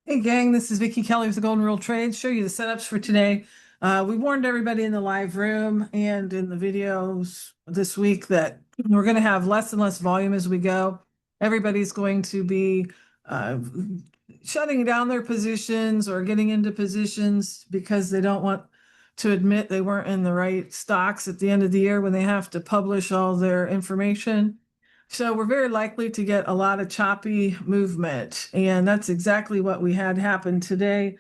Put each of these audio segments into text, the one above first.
Hey gang, this is Vicki Kelly with the Golden Rule Trades. Show you the setups for today. We warned everybody in the live room and in the videos this week that we're going to have less and less volume as we go. Everybody's going to be uh, shutting down their positions or getting into positions because they don't want to admit they weren't in the right stocks at the end of the year when they have to publish all their information. So we're very likely to get a lot of choppy movement, and that's exactly what we had happen today.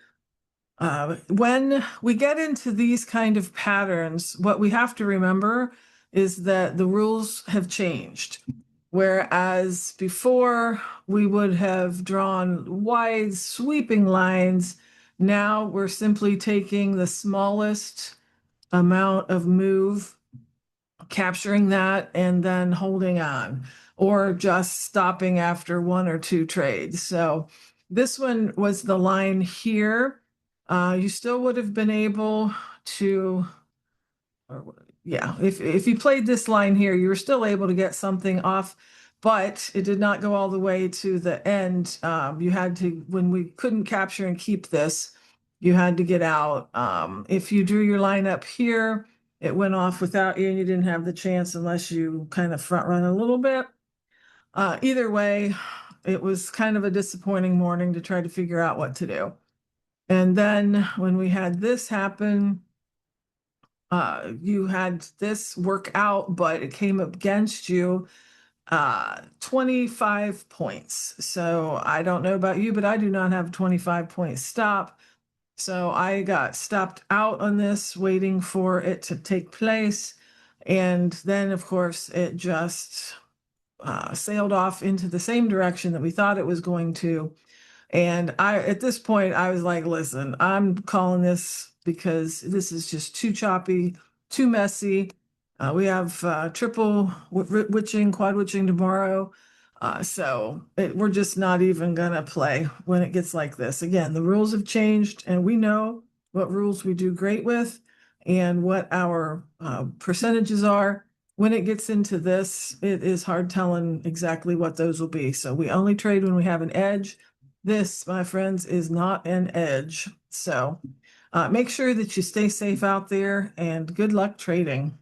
When we get into these kind of patterns, what we have to remember is that the rules have changed. Whereas before we would have drawn wide sweeping lines, now we're simply taking the smallest amount of move, capturing that and then holding on, or just stopping after one or two trades. So this one was the line here. You still would have been able to, yeah, if you played this line here, you were still able to get something off, but it did not go all the way to the end. You had to, when we couldn't capture and keep this, you had to get out. If you drew your line up here, it went off without you and you didn't have the chance unless you kind of front run a little bit. Either way, it was kind of a disappointing morning to try to figure out what to do. And then when we had this happen, you had this work out, but it came up against you 25 points. So I don't know about you, but I do not have a 25-point stop. So I got stopped out on this, waiting for it to take place. And then, of course, it just sailed off into the same direction that we thought it was going to. And at this point, I was like, listen, I'm calling this because this is just too choppy, too messy. We have triple witching, quad witching tomorrow. We're just not even going to play when it gets like this. Again, the rules have changed, and we know what rules we do great with and what our percentages are. When it gets into this, it is hard telling exactly what those will be. So we only trade when we have an edge. This, my friends, is not an edge. So make sure that you stay safe out there and good luck trading.